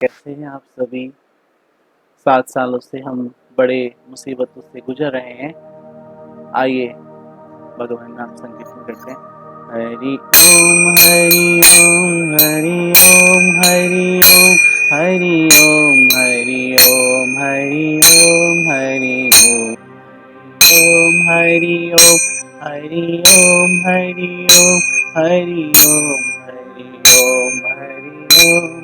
कैसे हैं आप सभी। 7 सालों से हम बड़े मुसीबतों से गुजर रहे हैं। आइए भगवान नाम संकीर्तन करते हैं। हरि ओम हरि ओम हरि ओम हरि ओम हरि ओम हरि ओम हरि ओम हरि ओम हरि ओम हरि ओम हरि ओम हरि ओम हरि ओम हरि ओम हरि ओम।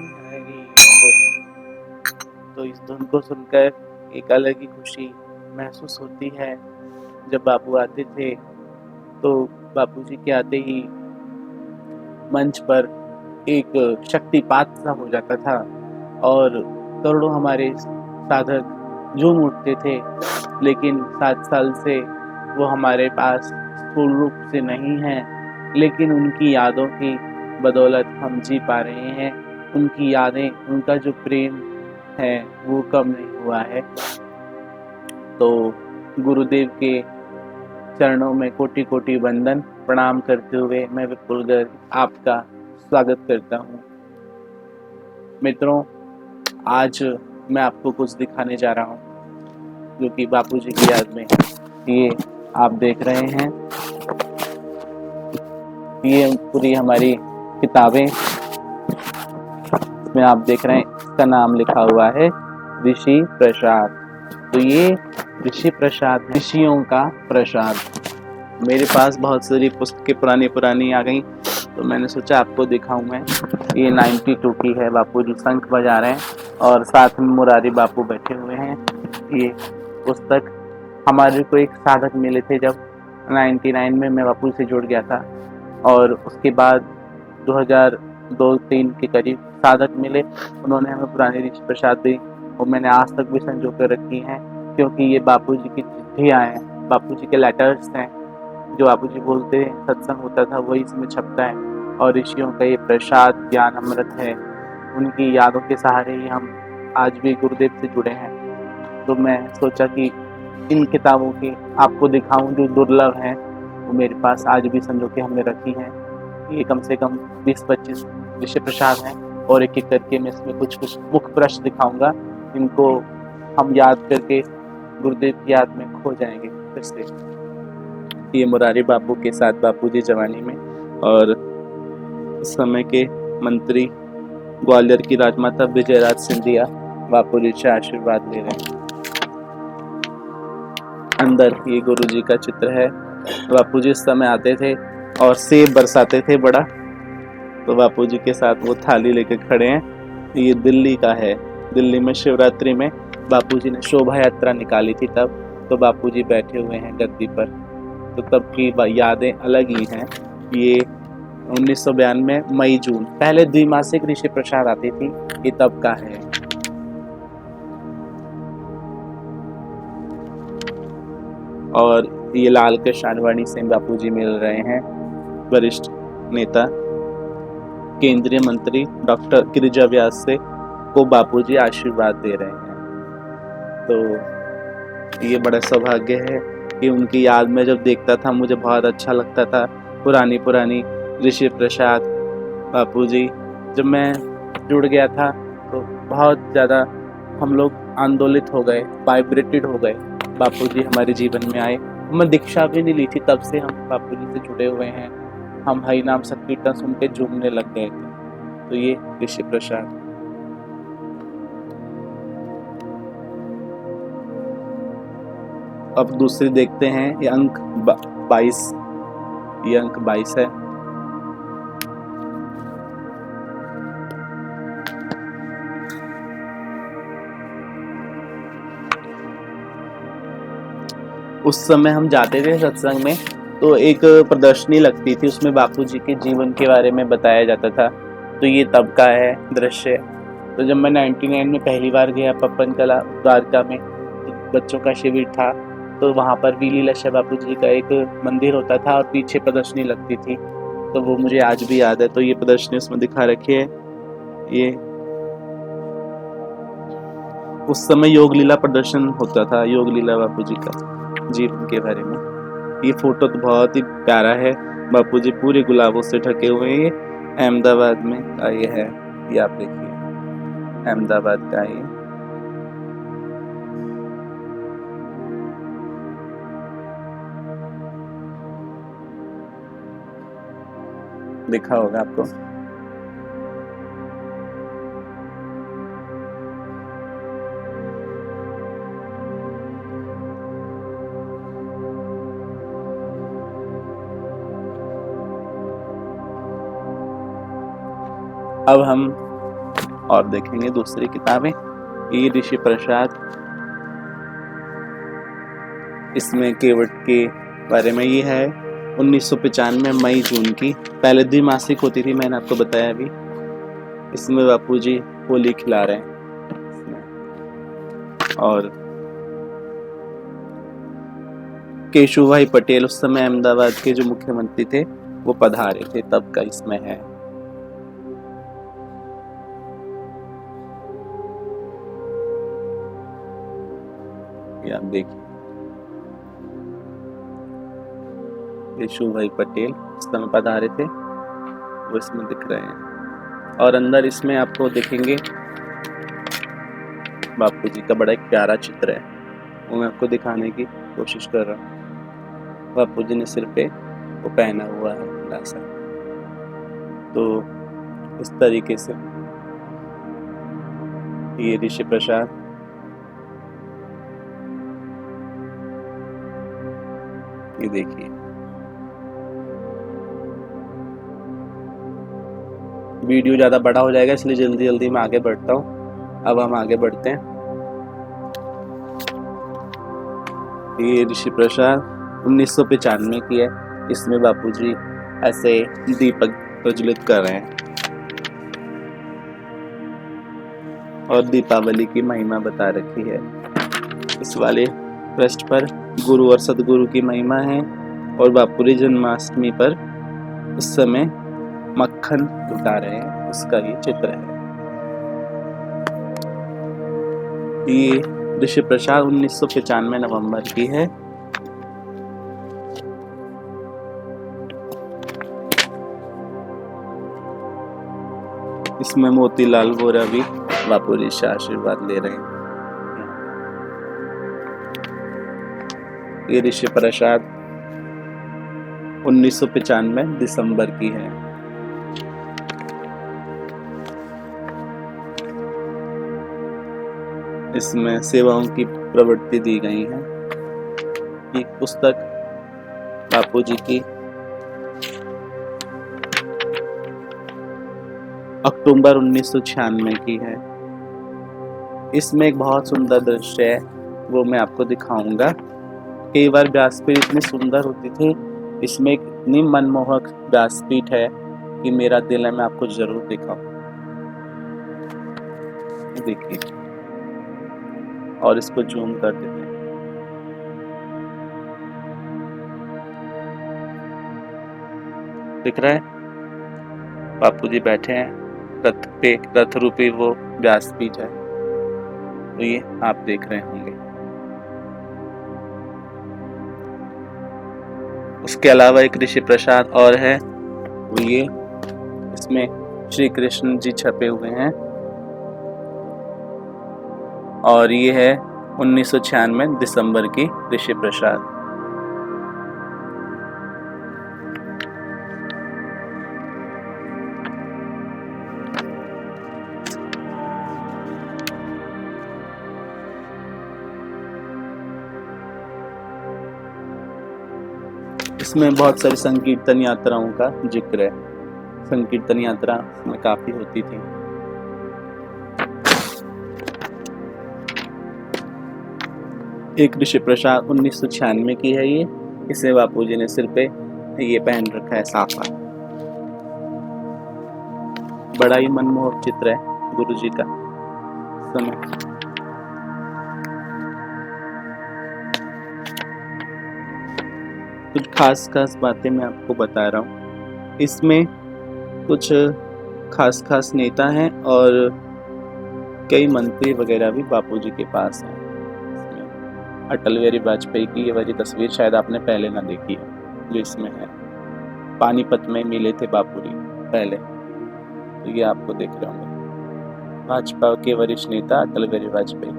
तो इस धुन को सुनकर एक अलग ही खुशी महसूस होती है। जब बापू आते थे तो बापूजी के आते ही मंच पर एक शक्तिपात सा हो जाता था और करोड़ों हमारे साधक झूम उठते थे। लेकिन 7 साल से वो हमारे पास स्थूल रूप से नहीं है, लेकिन उनकी यादों की बदौलत हम जी पा रहे हैं। उनकी यादें, उनका जो प्रेम है वो कम नहीं हुआ है। तो गुरुदेव के चरणों में कोटि कोटि वंदन प्रणाम करते हुए मैं विपुल गर्ग आपका स्वागत करता हूँ। मित्रों, आज मैं आपको कुछ दिखाने जा रहा हूँ जो कि बापूजी की याद में। ये आप देख रहे हैं, ये पूरी हमारी किताबें, इसमें आप देख रहे हैं इसका नाम लिखा हुआ है ऋषि प्रसाद। तो ये ऋषि प्रसाद है, ऋषियों का प्रसाद। मेरे पास बहुत सारी पुस्तकें पुरानी आ गई, तो मैंने सोचा आपको दिखाऊं मैं। ये 92 की है। बापूजी शंख बजा रहे हैं और साथ में मुरारी बापू बैठे हुए हैं। ये पुस्तक हमारे को एक साधक मिले थे जब 99 में मैं बापू से जुड़ गया था, और उसके बाद 2002-3 के करीब साधक मिले। उन्होंने हमें पुरानी ऋषि प्रसाद दी और मैंने आज तक भी संजो कर रखी हैं, क्योंकि ये बापूजी की चिट्ठियाँ हैं, बापूजी के लेटर्स हैं। जो बापूजी बोलते हैं, सत्संग होता था, वही इसमें छपता है। और ऋषियों का ये प्रसाद ज्ञान अमृत है। उनकी यादों के सहारे ही हम आज भी गुरुदेव से जुड़े हैं। तो मैं सोचा कि इन किताबों की आपको दिखाऊं जो दुर्लभ हैं, वो मेरे पास आज भी संजो के हमने रखी हैं। ये कम से कम 20-25 ऋषि प्रसाद हैं और एक एक करके मैं इसमें कुछ मुख्य प्रश्न दिखाऊंगा। इनको हम याद करके गुरुदेव की याद में खो जाएंगे फिर से। ये मुरारी बापू के साथ बापूजी जवानी में, और उस समय के मंत्री ग्वालियर की राजमाता विजयराज सिंधिया बापूजी से आशीर्वाद ले रहे हैं। अंदर ये गुरुजी का चित्र है। बापूजी उस समय आते थे और सेब बरसाते थे बड़ा, तो बापूजी के साथ वो थाली लेके खड़े हैं। ये दिल्ली का है। दिल्ली में शिवरात्रि में बापूजी ने शोभा यात्रा निकाली थी तब, तो बापूजी बैठे हुए हैं गद्दी पर। तो तब की यादें अलग ही हैं। ये 1992 मई जून, पहले द्विमासिक ऋषि प्रसाद आती थी, ये तब का है। और ये लाल कृष्ण आडवाणी से बापूजी मिल रहे हैं। वरिष्ठ नेता केंद्रीय मंत्री डॉक्टर गिरिजा व्यास से को बापूजी आशीर्वाद दे रहे हैं। तो ये बड़ा सौभाग्य है कि उनकी याद में जब देखता था मुझे बहुत अच्छा लगता था। पुरानी ऋषि प्रसाद बापूजी, जब मैं जुड़ गया था तो बहुत ज़्यादा हम लोग आंदोलित हो गए, वाइब्रेटेड हो गए। बापूजी हमारे जीवन में आए। मैं दीक्षा भी नहीं ली थी, तब से हम बापूजी से जुड़े हुए हैं। हम हरि नाम संकीर्तन सुन के झूमने लग गए थे। तो ये ऋषि प्रसाद। अब दूसरी देखते हैं, ये अंक 22, ये अंक 22 है। उस समय हम जाते थे सत्संग में, तो एक प्रदर्शनी लगती थी, उसमें बापूजी के जीवन के बारे में बताया जाता था। तो ये तब का है दृश्य। तो जब मैं 99 में पहली बार गया पप्पन कला द्वारका में, तो बच्चों का शिविर था, तो वहाँ पर वीली लश्य बापूजी का एक मंदिर होता था और पीछे प्रदर्शनी लगती थी। तो वो मुझे आज भी याद है। तो ये प्रदर्शनी उसमें दिखा रखी है। ये उस समय योग लीला प्रदर्शन होता था, योग लीला बापूजी का जीवन के बारे में। ये फोटो तो बहुत ही प्यारा है। बापूजी पूरे गुलाबों से ढके हुए हैं। अहमदाबाद में का ये है, ये आप देखिए। अहमदाबाद का है। दिखा होगा आपको। अब हम और देखेंगे दूसरी किताबें। ये ऋषि प्रसाद, इसमें केवट के बारे में ये है 1995 मई जून की। पहले द्विमासिक होती थी, मैंने आपको बताया अभी। इसमें बापूजी होली खिला रहे हैं और केशु भाई पटेल उस समय अहमदाबाद के जो मुख्यमंत्री थे वो पधारे थे, तब का इसमें है। ये आप देखिए, केशु भाई पटेल उस समय पधारे थे, वो इसमें दिख रहे हैं। और अंदर इसमें आपको देखेंगे बापू जी का बड़ा एक प्यारा चित्र है, वो मैं आपको दिखाने की कोशिश कर रहा हूँ। बापू जी ने सिर पे वो पहना हुआ है बड़ा सा, तो इस तरीके से ये ऋषि प्रसाद। ये देखिए, वीडियो ज़्यादा बड़ा हो जाएगा इसलिए जल्दी जल्दी मैं आगे बढ़ता हूँ। अब हम आगे बढ़ते हैं। ये ऋषि प्रसाद 1995 की है। इसमें बापूजी ऐसे दीपक प्रज्वलित कर रहे हैं और दीपावली की महिमा बता रखी है। इस वाले पृष्ठ पर गुरु और सदगुरु की महिमा है और बापूजी जन्माष्टमी पर उस समय मक्खन लुटा रहे हैं, उसका ये चित्र है। ये ऋषि प्रसाद 1995 नवंबर की है। इसमें मोतीलाल वोरा भी बापूजी से आशीर्वाद ले रहे हैं। ये ऋषि प्रसाद 1995 दिसंबर की है। इसमें सेवाओं की प्रवृत्ति दी गई है। ये पुस्तक बापूजी की अक्टूबर 1996 की है। इसमें एक बहुत सुंदर दृश्य है, वो मैं आपको दिखाऊंगा। कई बार व्यासपीठ इतनी सुंदर होती थी, इसमें एक इतनी मनमोहक व्यासपीठ है कि मेरा दिल है मैं आपको जरूर दिखाऊं। देखिए, और इसको जूम कर देते हैं। दिख रहा है बापूजी बैठे हैं रथ पे, रथ रूपी वो व्यासपीठ है, तो ये आप देख रहे होंगे। उसके अलावा एक ऋषि प्रसाद और है, वो ये, इसमें श्री कृष्ण जी छपे हुए हैं और ये है 1996 दिसंबर की ऋषि प्रसाद। इसमें बहुत सारी संकीर्तन यात्राओं का जिक्र है। संकीर्तन यात्रा में काफी होती थी। एक ऋषि प्रसाद 1996 की है ये। इसे बापूजी ने सिर पे ये पहन रखा है साफा। बड़ा ही मनमोहक चित्र है गुरु जी का समय। कुछ खास बातें मैं आपको बता रहा हूँ। इसमें कुछ खास नेता हैं और कई मंत्री वगैरह भी बापूजी के पास हैं। अटल बिहारी वाजपेयी की ये वाली तस्वीर शायद आपने पहले ना देखी है, जो इसमें है। पानीपत में मिले थे बापूजी पहले, तो ये आपको देख रहे होंगे। भाजपा के वरिष्ठ नेता अटल बिहारी वाजपेयी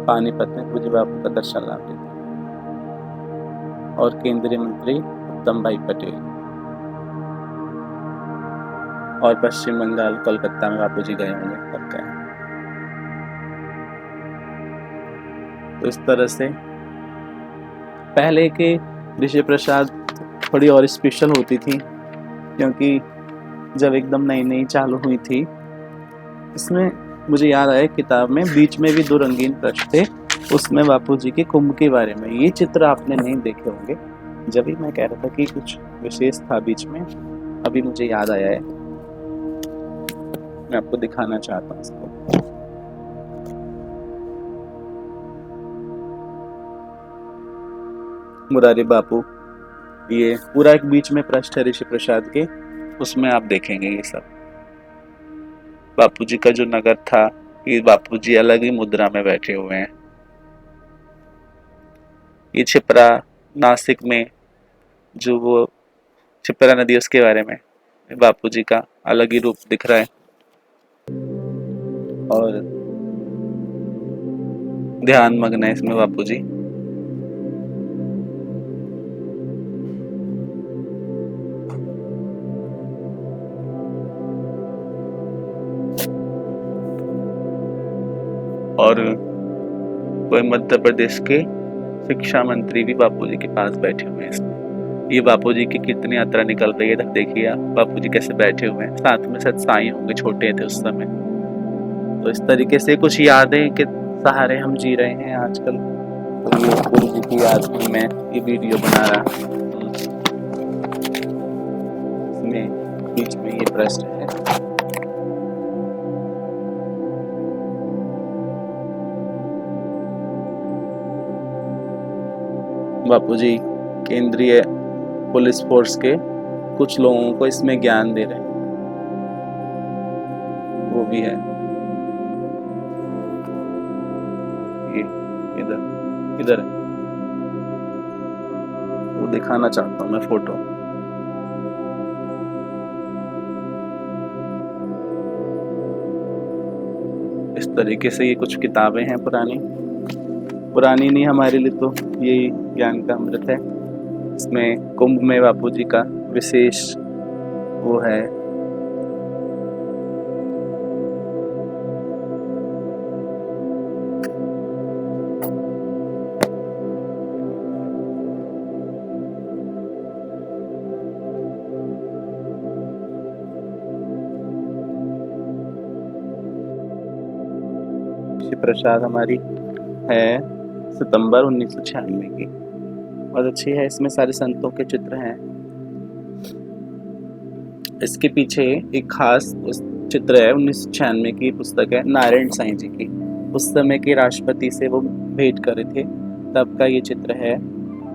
पानीपत में पूज्य बापू का दर्शन लाभ लेते और केंद्रीय मंत्री उत्तम भाई पटेल और पश्चिम बंगाल कोलकाता में बापू जी गए होंगे तब गए। तो इस तरह से पहले के ऋषि प्रसाद थोड़ी और स्पेशल होती थी, क्योंकि जब एकदम नई नई चालू हुई थी, इसमें मुझे याद आया किताब में बीच में भी 2 रंगीन पृष्ठ थे, उसमें बापू जी के कुंभ के बारे में। ये चित्र आपने नहीं देखे होंगे, जब भी मैं कह रहा था कि कुछ विशेष था बीच में, अभी मुझे याद आया है, मैं आपको दिखाना चाहता हूँ इसको। मुरारी बापू, ये पूरा एक बीच में पृष्ठ है ऋषि प्रसाद के, उसमें आप देखेंगे ये सब बापू जी का जो नगर था। ये बापू जी अलग ही मुद्रा में बैठे हुए हैं। ये छिपरा नासिक में जो वो छिपरा नदी, उसके बारे में बापू जी का अलग ही रूप दिख रहा है। और ध्यान मग्न है इसमें बापू जी। और कोई मध्य प्रदेश के शिक्षा मंत्री भी बापू जी के पास बैठे हुए हैं इसमें। ये बापू जी की कीर्तन यात्रा निकल रही है, तब देखिए आप बापू जी कैसे बैठे हुए हैं, साथ में शायद साई होंगे, छोटे थे उस समय। तो इस तरीके से कुछ यादें के सहारे हम जी रहे हैं आजकल। तो ये गुरु जी की याद में मैं ये वीडियो बना रहा हूँ। इसमें बीच में ये प्रश्न है। बापू जी केंद्रीय पुलिस फोर्स के कुछ लोगों को इसमें ज्ञान दे रहे हैं, वो भी है। ये इधर है, वो दिखाना चाहता हूँ मैं फोटो। इस तरीके से ये कुछ किताबें हैं पुरानी नहीं, हमारे लिए तो ये ज्ञान का अमृत है। इसमें कुंभ में बापू जी का विशेष वो है। प्रसाद हमारी है सितंबर 1996 की, बहुत अच्छी है। इसमें सारे संतों के चित्र हैं। इसके पीछे एक खास चित्र है, 1996 की पुस्तक है, नारायण साईं जी की। उस समय के राष्ट्रपति से वो भेंट करे थे, तब का ये चित्र है।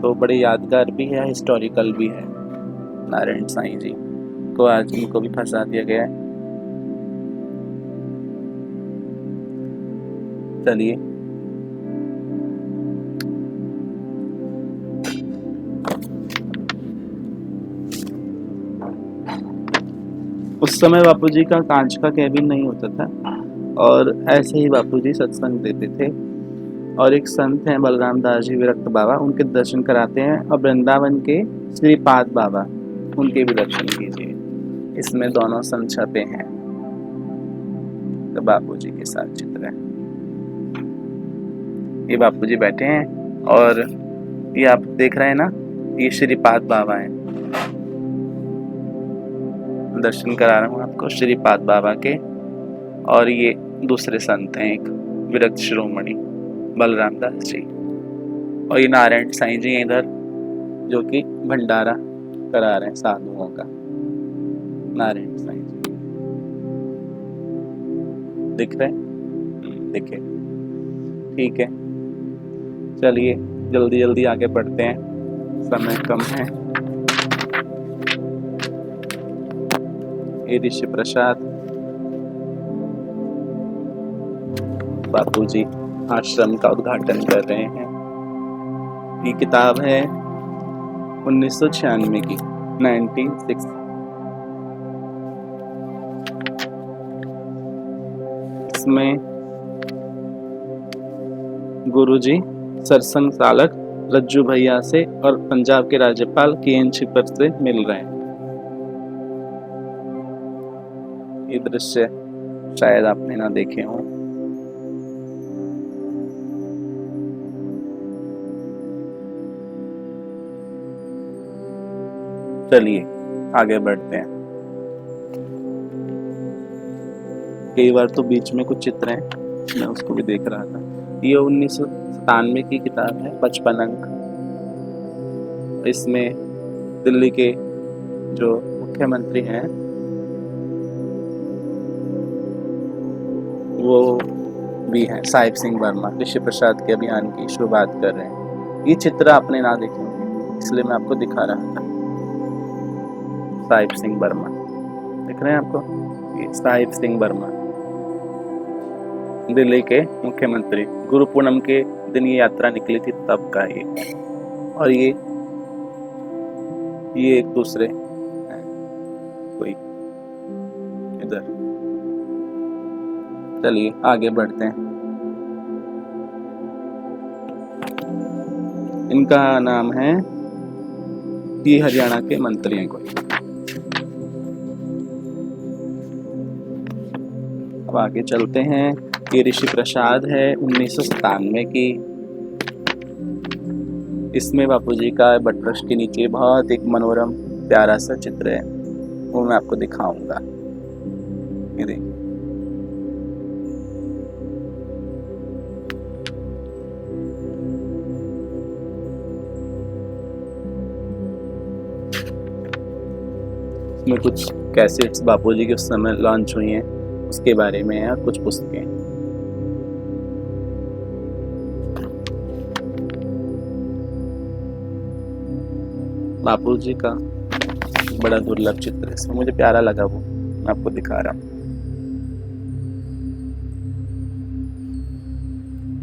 तो बड़े यादगार भी है, हिस्टोरिकल भी है। नारायण साईं जी को आज उनको भी फंसा दिया गया है। चलिए उस समय बापूजी का कांच का कैबिन नहीं होता था, और ऐसे ही बापूजी सत्संग देते थे। और एक संत हैं बलराम दास जी विरक्त बाबा, उनके दर्शन कराते हैं। और वृंदावन के श्रीपाद बाबा, उनके भी दर्शन कीजिए। इसमें दोनों संत छपे हैं। तो बापूजी के साथ चित्र है। ये बापूजी बैठे हैं, और ये आप देख रहे हैं ना, ये श्रीपाद बाबा हैं। दर्शन करा रहा हूँ आपको श्रीपाद बाबा के। और ये दूसरे संत हैं, एक विरक्त शिरोमणि बलराम दास जी, और ये नारायण साईं जी इधर, जो कि भंडारा करा रहे हैं साधुओं का। नारायण साईं जी दिख रहे हैं? दिखे, ठीक है। चलिए जल्दी जल्दी आगे बढ़ते हैं, समय कम है। ये ऋषि प्रसाद बापूजी आश्रम का उद्घाटन कर रहे हैं। ये किताब है 1996 की, 96। इसमें गुरुजी सरसंघ चालक रज्जू भैया से और पंजाब के राज्यपाल केएन छिपर से मिल रहे हैं। ये दृश्य शायद आपने ना देखे हों। चलिए आगे बढ़ते हैं। कई बार तो बीच में कुछ चित्र हैं, मैं उसको भी देख रहा था। ये 1997 की किताब है, 55 अंक। इसमें दिल्ली के जो मुख्यमंत्री हैं वो भी हैं, साहिब सिंह वर्मा, ऋषि प्रसाद के अभियान की शुरुआत कर रहे हैं। ये चित्र आपने ना देखे होंगे, इसलिए मैं आपको दिखा रहा था। साहिब सिंह वर्मा दिख रहे हैं आपको? ये साहिब सिंह वर्मा दिल्ली के मुख्यमंत्री, गुरु पूर्णिमा के दिन ये यात्रा निकली थी तब का ये। और ये एक दूसरे हैं कोई इधर। चलिए आगे बढ़ते हैं। इनका नाम है, ये हरियाणा के मंत्री हैं कोई। अब आगे चलते हैं। ये ऋषि प्रसाद है 1997 की। इसमें बापूजी का बटवृक्ष के नीचे बहुत एक मनोरम प्यारा सा चित्र है, वो मैं आपको दिखाऊंगा। ये देखिए, इसमें कुछ कैसेट्स बापूजी के उस समय लॉन्च हुई हैं उसके बारे में है, कुछ पुस्तकें। बापूजी का बड़ा दुर्लभ चित्र है, इसमें मुझे प्यारा लगा, वो मैं आपको दिखा रहा हूँ।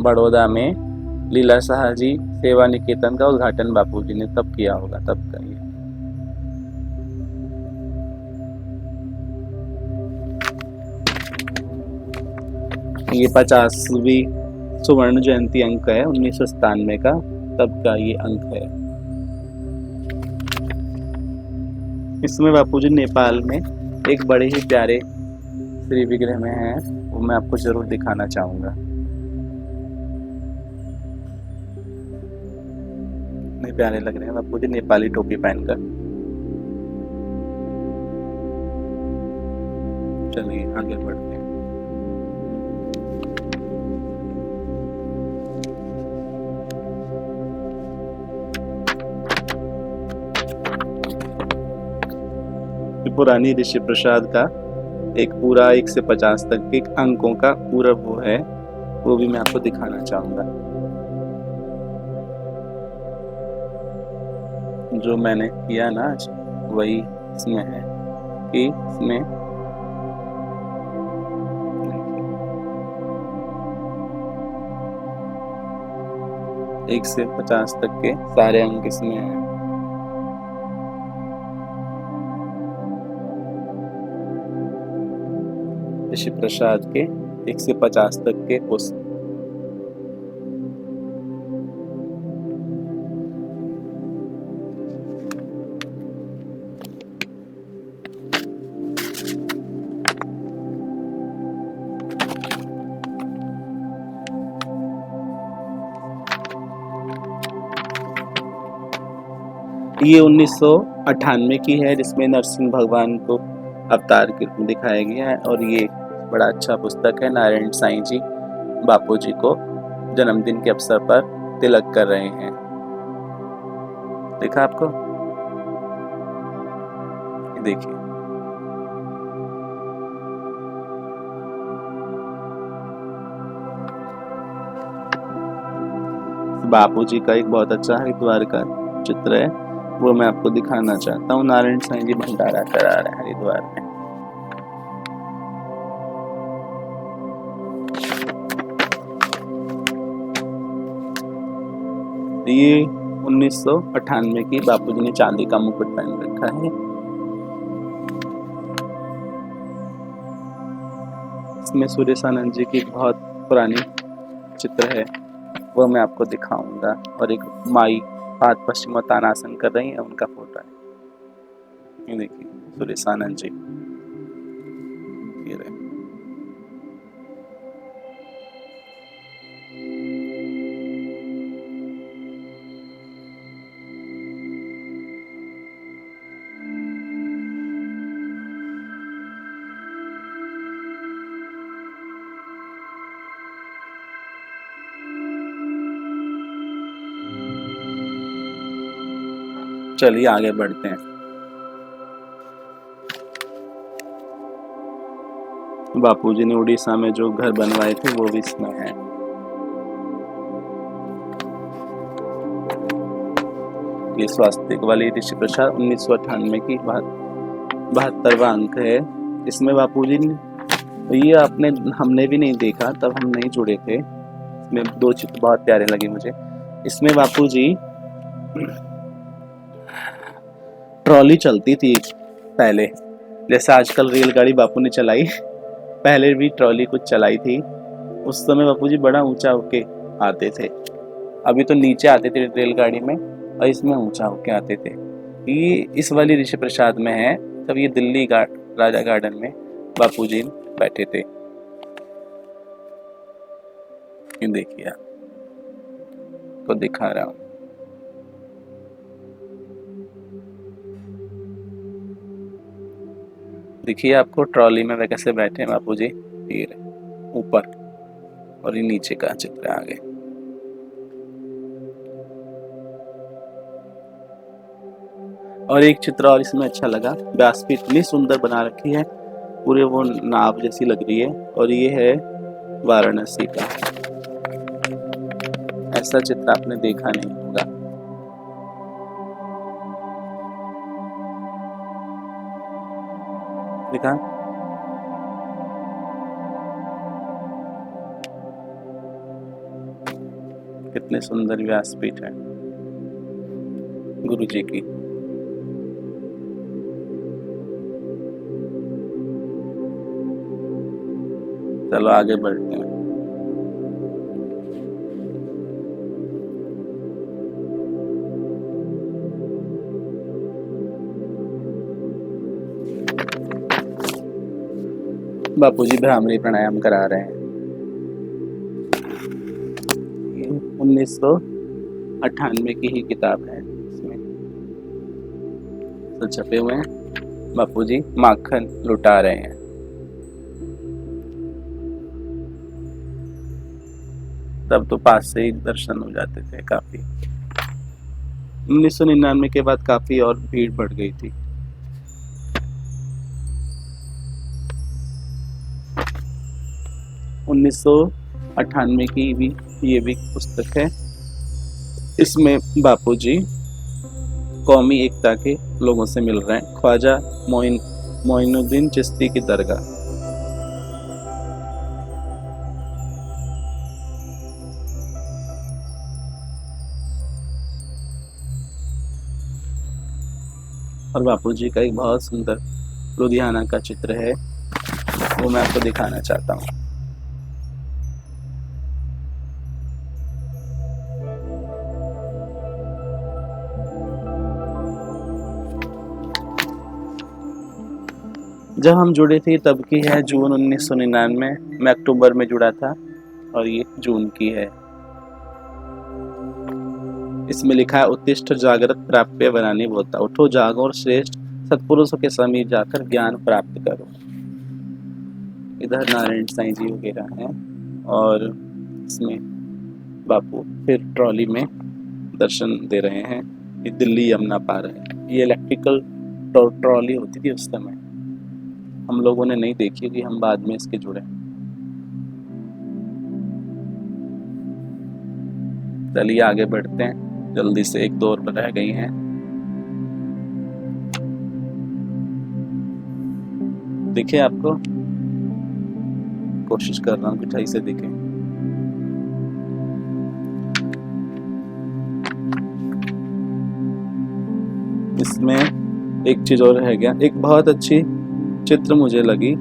बड़ौदा में लीला शाह जी सेवा निकेतन का उद्घाटन बापूजी ने तब किया होगा, तब का ये 50वीं स्वर्ण जयंती अंक है 1997 का, तब का ये अंक है। इसमें बापूजी नेपाल में एक बड़े ही प्यारे श्री विग्रह में है, वो मैं आपको जरूर दिखाना चाहूंगा। नहीं प्यारे लग रहे हैं बापूजी नेपाली टोपी पहनकर। चलिए आगे बढ़ते हैं। पुरानी ऋषि प्रसाद का एक पूरा 1 से 50 तक के अंकों का पूरा वो है, वो भी मैं आपको दिखाना चाहूंगा। जो मैंने किया ना आज वही इसमें है कि इसमें 1 से 50 तक के सारे अंक इसमें हैं। ऋषि प्रसाद के 1 से 50 तक के पुस्तक। ये 1998 की है, जिसमें नरसिंह भगवान को अवतार के रूप में दिखाया गया है। और ये बड़ा अच्छा पुस्तक है। नारायण साईं जी बापूजी को जन्मदिन के अवसर पर तिलक कर रहे हैं। देखा आपको? देखिए, बापूजी का एक बहुत अच्छा हरिद्वार का चित्र है, वो मैं आपको दिखाना चाहता हूँ। नारायण साईं जी भंडारा करा रहे हैं हरिद्वार में। ये 1998 की बापूजी ने चांदी का मुकुट पहन रखा है। इसमें सुरेश आनंद जी की बहुत पुरानी चित्र है, वो मैं आपको दिखाऊंगा। और एक माई हाथ पश्चिम तानासन कर रही है, उनका फोटो है। ये देखिए सुरेश आनंद जी, ये रहे। चलिए आगे बढ़ते हैं। बापूजी ने उड़ीसा में जो घर बनवाए थे वो भी इसमें है। ये स्वास्तिक वाली ऋषि प्रसाद 1998 की 72वां अंक है। इसमें बापूजी ने, ये आपने हमने भी नहीं देखा, तब हम नहीं जुड़े थे। इसमें 2 चित्र बहुत प्यारे लगे मुझे। इसमें बापूजी, ट्रॉली चलती थी पहले, जैसे आजकल रेलगाड़ी बापू ने चलाई, पहले भी ट्रॉली कुछ चलाई थी। उस समय बापूजी बड़ा ऊंचा होके आते थे। अभी तो नीचे आते थे रेलगाड़ी में, और इसमें ऊंचा होके आते थे। ये इस वाली ऋषि प्रसाद में है, तब ये दिल्ली राजा गार्डन में बापूजी बैठे थे। ये देखिए आपको दिखा रहा हूँ। देखिए आपको ट्रॉली में वे कैसे बैठे हैं बापूजी, ये ऊपर, और ये नीचे का चित्र आगे। और एक चित्र और इसमें अच्छा लगा, व्यास भी इतनी सुंदर बना रखी है, पूरे वो नाव जैसी लग रही है। और ये है वाराणसी का, ऐसा चित्र आपने देखा नहीं होगा। देखा, कितने सुंदर व्यासपीठ है गुरु जी की। चलो आगे बढ़ते हैं। बापूजी भ्रामरी प्राणायाम करा रहे हैं। 1998 की ही किताब है, इसमें तो छपे हुए हैं। बापूजी माखन लुटा रहे हैं। तब तो पास से ही दर्शन हो जाते थे काफी। 1999 के बाद काफी और भीड़ बढ़ गई थी। उन्नीस सौ 98 की भी ये भी पुस्तक है। इसमें बापूजी कौमी एकता के लोगों से मिल रहे हैं। ख्वाजा मोइनुद्दीन चिश्ती की दरगाह। और बापूजी का एक बहुत सुंदर लुधियाना का चित्र है, वो मैं आपको दिखाना चाहता हूँ। जब हम जुड़े थे तब की है, जून 1999। मैं अक्टूबर में जुड़ा था और ये जून की है। इसमें लिखा है, उत्तिष्ठ जागृत प्राप्य वनानि भूता। उठो जागो और श्रेष्ठ सत्पुरुषों के समीप जाकर ज्ञान प्राप्त करो। इधर नारायण साईं जी वगैरह हैं, और इसमें बापू फिर ट्रॉली में दर्शन दे रहे हैं। ये दिल्ली यमुना पार है। ये इलेक्ट्रिकल ट्रॉली होती थी उस समय, हम लोगों ने नहीं देखी कि हम बाद में इसके जुड़े। चलिए आगे बढ़ते हैं, जल्दी से 1-2 और रह गई हैं। देखिए, आपको कोशिश कर रहा हूँ कि सही से दिखे। इसमें एक चीज और रह गया, एक बहुत अच्छी चित्र मुझे लगी,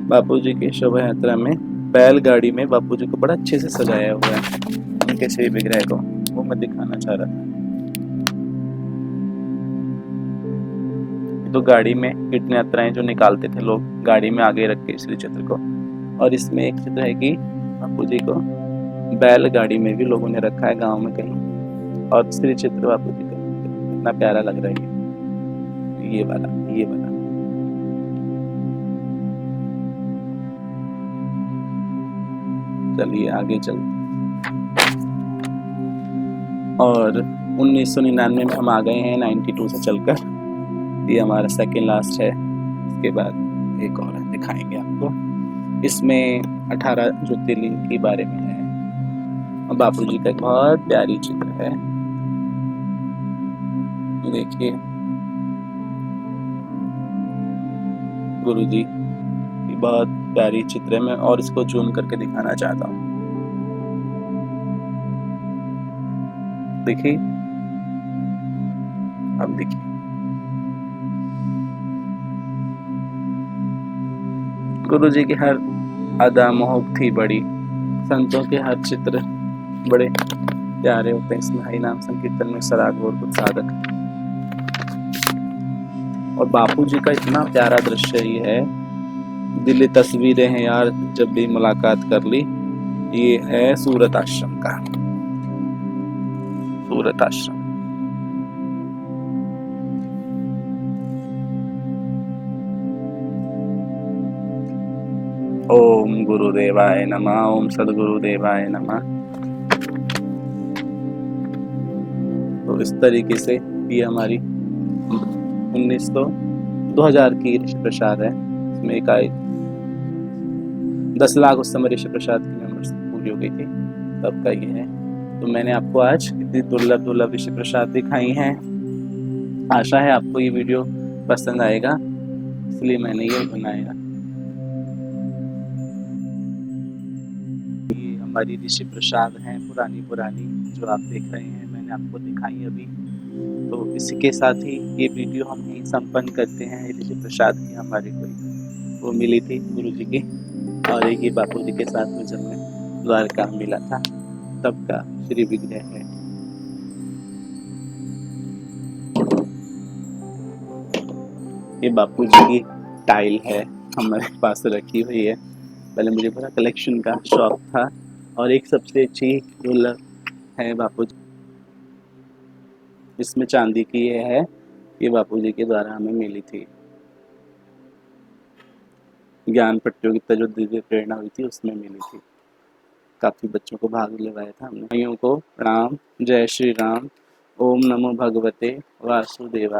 बापू जी की शोभा यात्रा में बैलगाड़ी में बापू जी को बड़ा अच्छे से सजाया हुआ है, उनके श्री विग्रह को, वो मैं दिखाना चाह रहा था। तो गाड़ी में कीर्तन यात्राएं जो निकालते थे लोग, गाड़ी में आगे रख के श्री चित्र को, और इसमें एक चित्र है कि बापू जी को बैलगाड़ी में भी लोगों ने रखा है गांव में कहीं, और श्री चित्र बापू जी का कितना प्यारा लग रहा है ये वाला। चलिए आगे चलते, और 1999 में हम आ गए हैं 92 से चलकर, ये हमारा सेकेंड लास्ट है। इसके बाद एक और दिखाएंगे आपको, इसमें 18 ज्योतिर्लिंग के बारे में है, और बापू जी का एक बहुत प्यारी चित्र है, देखिए गुरु जी की बहुत प्यारी चित्र है। मैं और इसको जूम करके दिखाना चाहता हूँ, देखिए अब देखिए गुरु जी की हर अदा मोहक थी बड़ी, संतों के हर चित्र बड़े प्यारे होते हैं। इसमें हरि नाम संकीर्तन में सराग और कुछ साधक, और बापू जी का इतना प्यारा दृश्य ये है, दिल तस्वीरें हैं यार जब भी मुलाकात कर ली। ये है सूरत आश्रम का, सूरत आश्रम। ओम गुरुदेवाय नमः, ओम सद्गुरुदेवाय नमः। तो इस तरीके से ये हमारी 2000 की ऋषि प्रसाद है, इसमें एक आई 10 लाख उस समय ऋषि प्रसाद की मेंबर्स पूरी हो गई थी, तब का ये है। तो मैंने आपको आज इतनी दुर्लभ ऋषि प्रसाद दिखाई हैं, आशा है आपको ये वीडियो पसंद आएगा, इसलिए मैंने ये बनाया। ये हमारी ऋषि प्रसाद हैं पुरानी जो आप देख रहे हैं, मैंने आपको दिखाई अभी। तो इसी के साथ ही ये वीडियो हम यहीं संपन्न करते हैं। ऋषि प्रसाद की हमारी कोई वो मिली थी गुरु जी की, और एक ये बापू जी के साथ में जब मैं द्वारका मिला था तब का श्री विग्रह है। ये बापू जी की टाइल है, हमारे पास रखी हुई है। पहले मुझे बड़ा कलेक्शन का शौक था, और एक सबसे अच्छी दुर्लभ है बापू जी, इसमें चांदी की ये है, ये बापू जी के द्वारा हमें मिली थी। ज्ञान प्रतियोगिता जो दिव्य प्रेरणा हुई थी उसमें मिली थी, काफ़ी बच्चों को भाग लेवाया था हमने। भाइयों को प्रणाम, जय श्री राम, ओम नमो भगवते वासुदेवाय।